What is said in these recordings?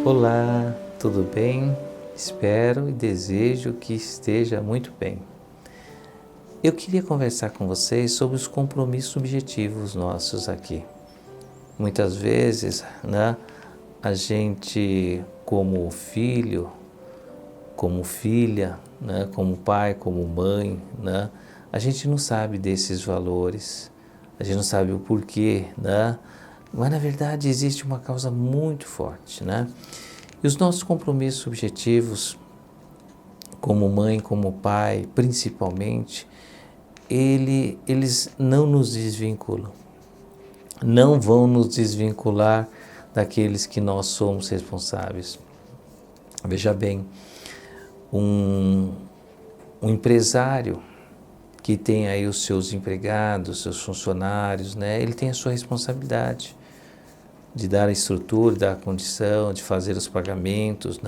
Olá, tudo bem? Espero e desejo que esteja muito bem. Eu queria conversar com vocês sobre os compromissos objetivos nossos aqui. Muitas vezes, a gente, como filho, como filha, como pai, como mãe, a gente não sabe desses valores, a gente não sabe o porquê, mas na verdade existe uma causa muito forte, E os nossos compromissos objetivos, como mãe, como pai, principalmente, eles não nos desvinculam, não vão nos desvincular daqueles que nós somos responsáveis. Veja bem, um empresário que tem aí os seus empregados, seus funcionários, ele tem a sua responsabilidade de dar a estrutura, dar a condição, de fazer os pagamentos,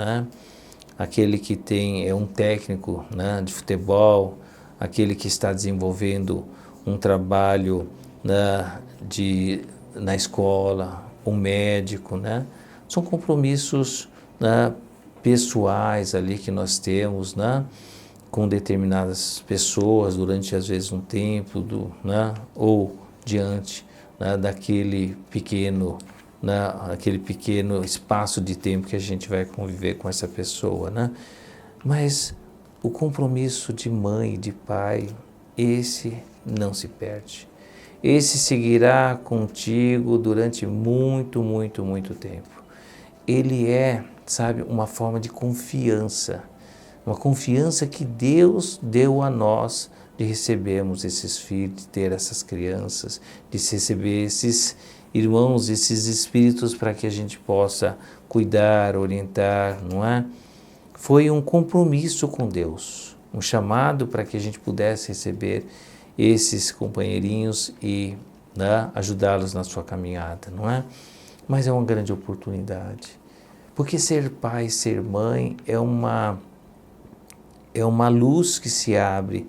Aquele que é um técnico, de futebol, aquele que está desenvolvendo um trabalho, na escola, um médico, São compromissos, pessoais ali que nós temos, com determinadas pessoas durante às vezes um tempo, ou diante, daquele pequeno, aquele pequeno espaço de tempo que a gente vai conviver com essa pessoa, Mas o compromisso de mãe e de pai, esse não se perde. Esse seguirá contigo durante muito, muito, muito tempo. Ele é, uma forma de confiança, uma confiança que Deus deu a nós de recebermos esses filhos, de ter essas crianças, de receber esses irmãos, esses espíritos para que a gente possa cuidar, orientar, não é? Foi um compromisso com Deus, um chamado para que a gente pudesse receber esses companheirinhos e ajudá-los na sua caminhada, não é? Mas é uma grande oportunidade, porque ser pai, ser mãe é uma luz que se abre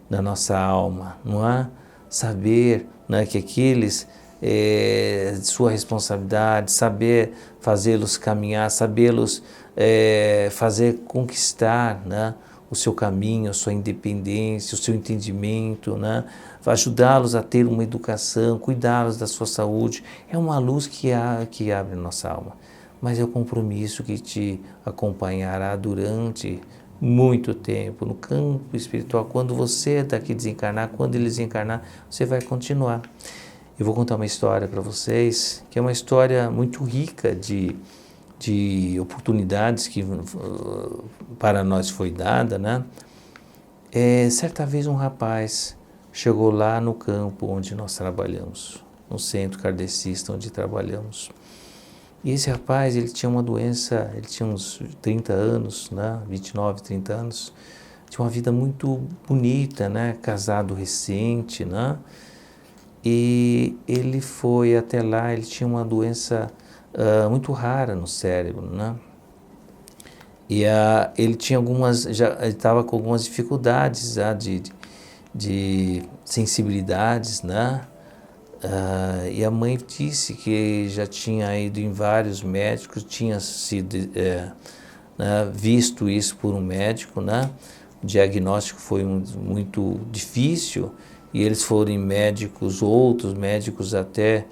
na nossa alma, não é? Saber que aqueles sua responsabilidade, saber fazê-los caminhar, sabê-los fazer conquistar, o seu caminho, a sua independência, o seu entendimento, ajudá-los a ter uma educação, cuidá-los da sua saúde, é uma luz que abre a nossa alma, mas é o compromisso que te acompanhará durante muito tempo no campo espiritual. Quando você daqui desencarnar, quando ele desencarnar, você vai continuar. Eu vou contar uma história para vocês, que é uma história muito rica de oportunidades que para nós foi dada, Certa vez um rapaz chegou lá no campo onde nós trabalhamos, no centro kardecista onde trabalhamos. E esse rapaz, ele tinha uma doença, ele tinha uns 30 anos, 29, 30 anos, tinha uma vida muito bonita, casado recente, E ele foi até lá, ele tinha uma doença muito rara no cérebro, E ele tinha ele estava com algumas dificuldades de sensibilidades, E a mãe disse que já tinha ido em vários médicos, tinha sido visto isso por um médico, O diagnóstico foi muito difícil e eles foram em outros médicos até,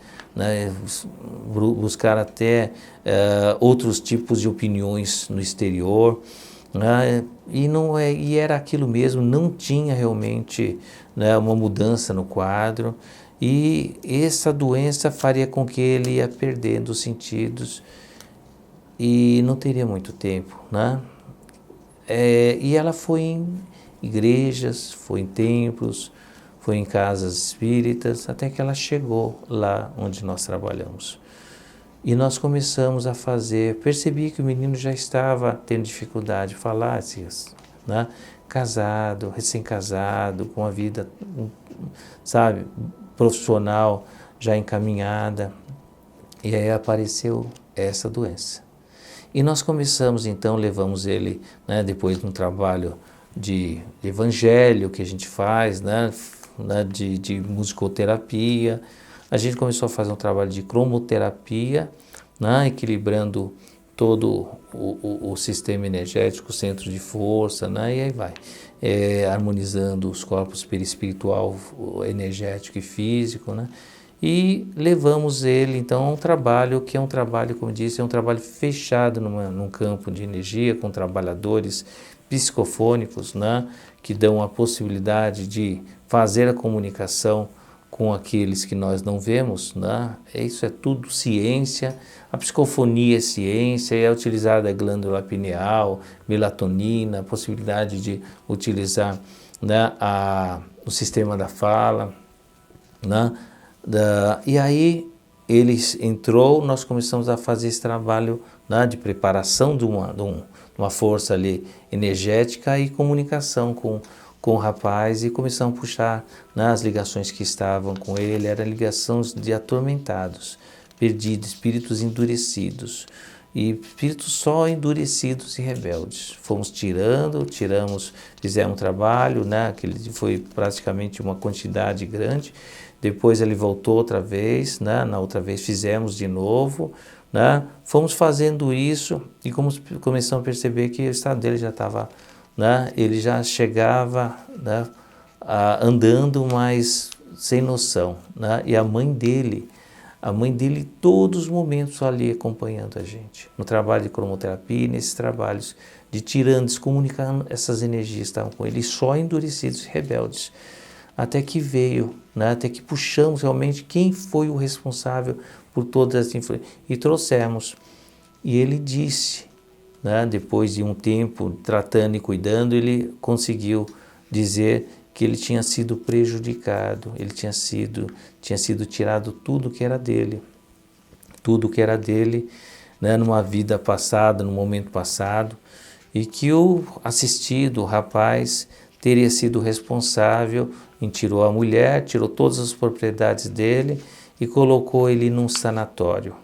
buscar até outros tipos de opiniões no exterior, e era aquilo mesmo, não tinha realmente uma mudança no quadro, e essa doença faria com que ele ia perdendo os sentidos e não teria muito tempo, E ela foi em igrejas, foi em templos, foi em casas espíritas, até que ela chegou lá onde nós trabalhamos. E nós começamos a percebi que o menino já estava tendo dificuldade de falar, casado, recém-casado, com a vida, profissional já encaminhada. E aí apareceu essa doença. E nós começamos então, levamos ele, depois de um trabalho de evangelho que a gente faz, de musicoterapia, a gente começou a fazer um trabalho de cromoterapia, equilibrando todo o sistema energético, o centro de força, né? E aí vai, harmonizando os corpos perispiritual, energético e físico, né? E levamos ele então a um trabalho que é um trabalho, como eu disse, é um trabalho fechado num campo de energia, com trabalhadores psicofônicos, né? Que dão a possibilidade de fazer a comunicação com aqueles que nós não vemos, né? Isso é tudo ciência. A psicofonia é ciência, é utilizada a glândula pineal, melatonina, a possibilidade de utilizar, né, o sistema da fala, né? E aí ele entrou, nós começamos a fazer esse trabalho, né, de preparação de uma força ali energética e comunicação com o rapaz, e começamos a puxar, né, as ligações que estavam com ele, eram ligações de atormentados, perdidos, espíritos endurecidos, e espíritos só endurecidos e rebeldes. Fomos tiramos, fizemos um trabalho, né, que foi praticamente uma quantidade grande. Depois ele voltou outra vez, né, na outra vez fizemos de novo, né, fomos fazendo isso e começamos a perceber que o estado dele já estava, né, ele já chegava, né, andando, mas sem noção, né, e a mãe dele todos os momentos ali acompanhando a gente, no trabalho de cromoterapia, nesses trabalhos de tirando, descomunicando essas energias que estavam com ele, só endurecidos e rebeldes. Até que veio, né, até que puxamos realmente quem foi o responsável por todas as influências e trouxemos. E ele disse, né, depois de um tempo tratando e cuidando, ele conseguiu dizer que ele tinha sido prejudicado, ele tinha sido tirado tudo que era dele, né, numa vida passada, no momento passado, e que o assistido, o rapaz, teria sido responsável em tirou a mulher, tirou todas as propriedades dele e colocou ele num sanatório.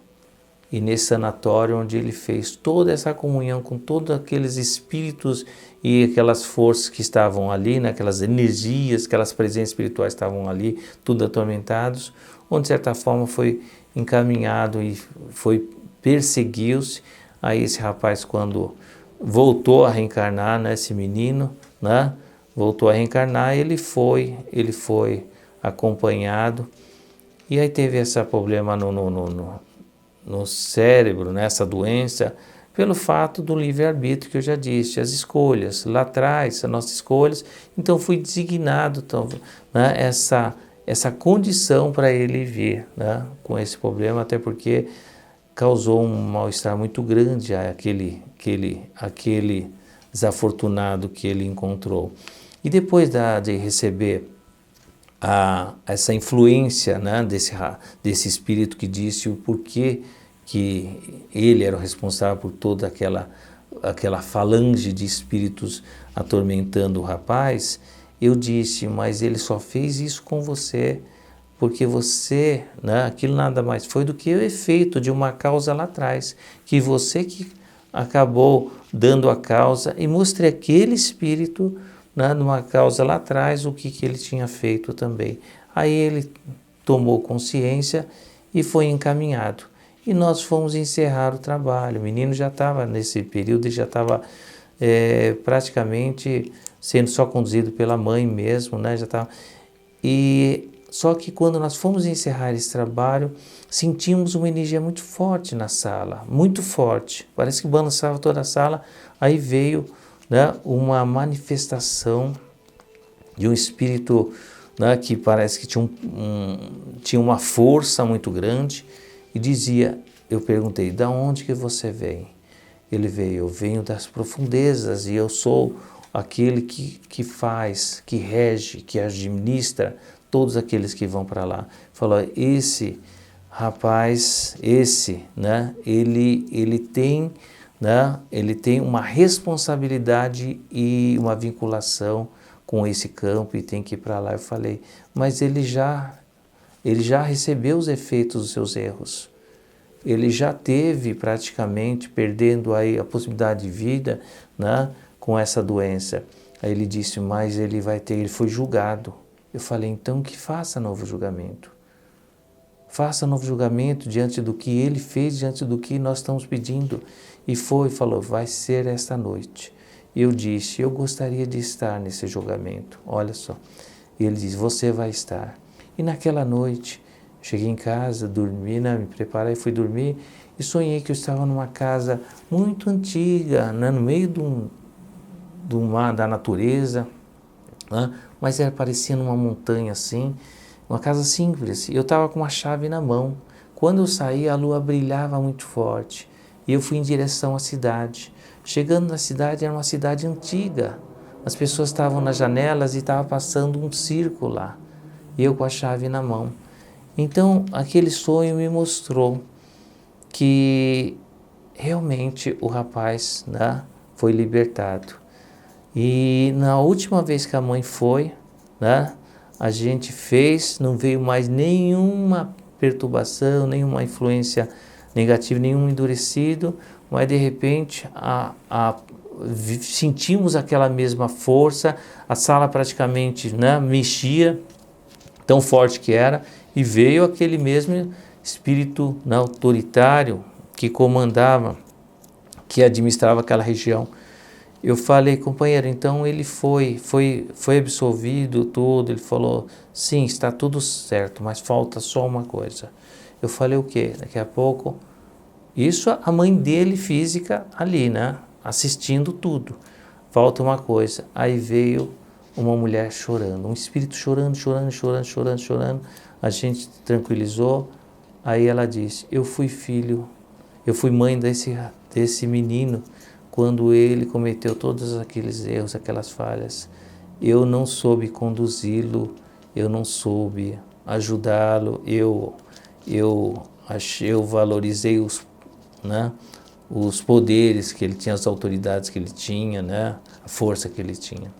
E nesse sanatório onde ele fez toda essa comunhão com todos aqueles espíritos e aquelas forças que estavam ali, né, aquelas energias, aquelas presenças espirituais que estavam ali, tudo atormentados, onde de certa forma foi encaminhado e perseguiu-se. Aí esse rapaz, quando voltou a reencarnar, né, esse menino, né, voltou a reencarnar, ele foi acompanhado, e aí teve esse problema no cérebro, nessa doença, pelo fato do livre-arbítrio que eu já disse, as escolhas, lá atrás, as nossas escolhas, então foi designado, então, né, essa condição para ele vir, né, com esse problema, até porque causou um mal-estar muito grande aquele desafortunado que ele encontrou. E depois de receber essa influência, né, desse espírito que disse o porquê que ele era o responsável por toda aquela falange de espíritos atormentando o rapaz, eu disse, mas ele só fez isso com você porque você, né, aquilo nada mais foi do que o efeito de uma causa lá atrás, que você que acabou dando a causa, e mostrei aquele espírito, né, numa causa lá atrás, o que ele tinha feito também. Aí ele tomou consciência e foi encaminhado. E nós fomos encerrar o trabalho. O menino já estava, nesse período, ele já estava praticamente sendo só conduzido pela mãe mesmo, né? Já estava. E só que quando nós fomos encerrar esse trabalho, sentimos uma energia muito forte na sala, muito forte. Parece que balançava toda a sala. Aí veio, né, uma manifestação de um espírito, né, que parece que tinha uma força muito grande e dizia, eu perguntei, da onde que você vem? Ele veio, eu venho das profundezas e eu sou aquele que faz, que rege, que administra todos aqueles que vão para lá. Falou, esse rapaz, né, ele tem, né, ele tem uma responsabilidade e uma vinculação com esse campo e tem que ir para lá. Eu falei, mas ele já recebeu os efeitos dos seus erros. Ele já teve praticamente perdendo aí a possibilidade de vida, né, com essa doença. Aí ele disse, mas ele foi julgado. Eu falei, então que faça novo julgamento. faça novo julgamento diante do que ele fez, diante do que nós estamos pedindo. E falou, vai ser esta noite. Eu disse, eu gostaria de estar nesse julgamento, olha só. E ele disse, você vai estar. E naquela noite, cheguei em casa, dormi, né, me preparei, fui dormir e sonhei que eu estava numa casa muito antiga, né, no meio da natureza, né, mas parecia numa montanha assim, uma casa simples. E eu estava com uma chave na mão. Quando eu saí, a lua brilhava muito forte e eu fui em direção à cidade. Chegando na cidade, era uma cidade antiga. As pessoas estavam nas janelas e estava passando um circo lá. E eu com a chave na mão. Então, aquele sonho me mostrou que realmente o rapaz, né, foi libertado. E na última vez que a mãe foi, né, a gente fez, não veio mais nenhuma perturbação, nenhuma influência negativa, nenhum endurecido, mas de repente sentimos aquela mesma força, a sala praticamente, né, mexia, tão forte que era, e veio aquele mesmo espírito, né, autoritário que comandava, que administrava aquela região. Eu falei, companheiro, então ele foi absolvido, tudo. Ele falou, sim, está tudo certo, mas falta só uma coisa. Eu falei, o quê? Daqui a pouco, isso a mãe dele física ali, né, assistindo tudo. Falta uma coisa. Aí veio uma mulher chorando, um espírito chorando. A gente tranquilizou. Aí ela disse, eu fui mãe desse menino quando ele cometeu todos aqueles erros, aquelas falhas. Eu não soube conduzi-lo, eu não soube ajudá-lo, eu valorizei os poderes que ele tinha, as autoridades que ele tinha, né, a força que ele tinha.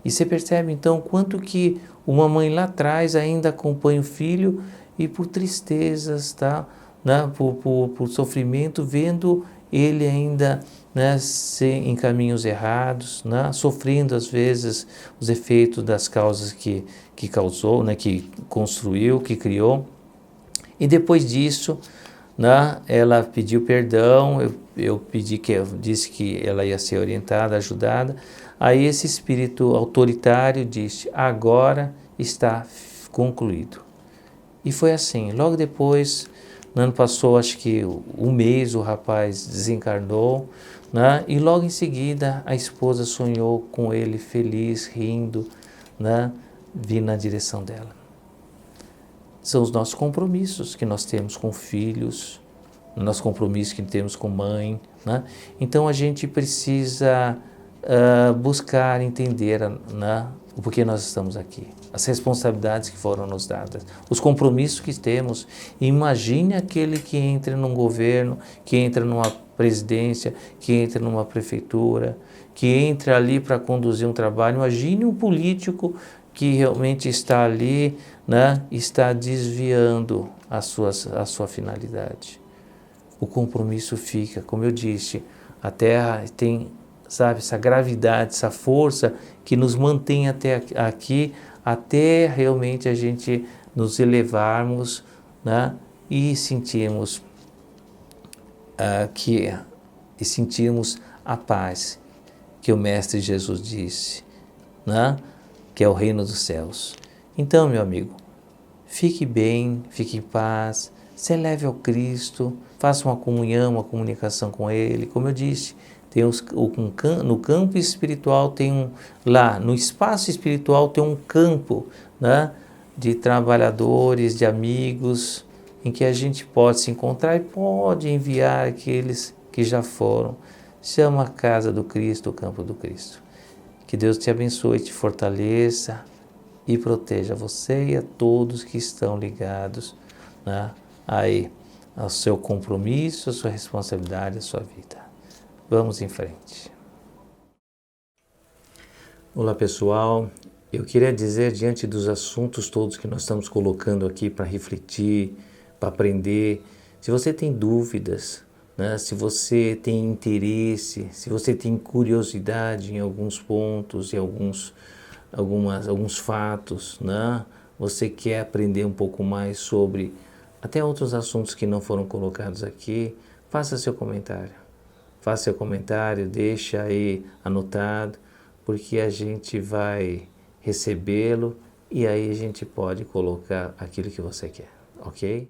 E você percebe então quanto que uma mãe lá atrás ainda acompanha o filho e por tristezas, tá, né, por sofrimento, vendo ele ainda, né, em caminhos errados, né, sofrendo às vezes os efeitos das causas que causou, né, que construiu, que criou. E depois disso, né, ela pediu perdão, eu disse que ela ia ser orientada, ajudada. Aí esse espírito autoritário disse, agora está concluído. E foi assim, logo depois, no ano passou acho que um mês, o rapaz desencarnou, né, e logo em seguida a esposa sonhou com ele feliz, rindo, né, vindo na direção dela. São os nossos compromissos que nós temos com filhos, nossos compromissos que temos com mãe, né? Então a gente precisa buscar entender, né, o porquê nós estamos aqui, as responsabilidades que foram nos dadas, os compromissos que temos. Imagine aquele que entra num governo, que entra numa presidência, que entra numa prefeitura, que entra ali para conduzir um trabalho. Imagine um político que realmente está ali, né, está desviando a sua finalidade. O compromisso fica, como eu disse, a Terra tem, sabe, essa gravidade, essa força que nos mantém até aqui, até realmente a gente nos elevarmos, né, e sentirmos a paz que o Mestre Jesus disse, né, que é o reino dos céus. Então, meu amigo, fique bem, fique em paz, se eleve ao Cristo, faça uma comunhão, uma comunicação com Ele. Como eu disse, tem no campo espiritual lá no espaço espiritual tem um campo, né, de trabalhadores, de amigos, em que a gente pode se encontrar e pode enviar aqueles que já foram. Chama a casa do Cristo, o campo do Cristo. Que Deus te abençoe, te fortaleça e proteja você e a todos que estão ligados, né, aí ao seu compromisso, à sua responsabilidade, à sua vida. Vamos em frente. Olá pessoal, eu queria dizer, diante dos assuntos todos que nós estamos colocando aqui para refletir, para aprender, se você tem dúvidas, né, se você tem interesse, se você tem curiosidade em alguns pontos, em alguns fatos, né, você quer aprender um pouco mais sobre até outros assuntos que não foram colocados aqui, faça seu comentário. Faça seu comentário, deixa aí anotado, porque a gente vai recebê-lo e aí a gente pode colocar aquilo que você quer, ok?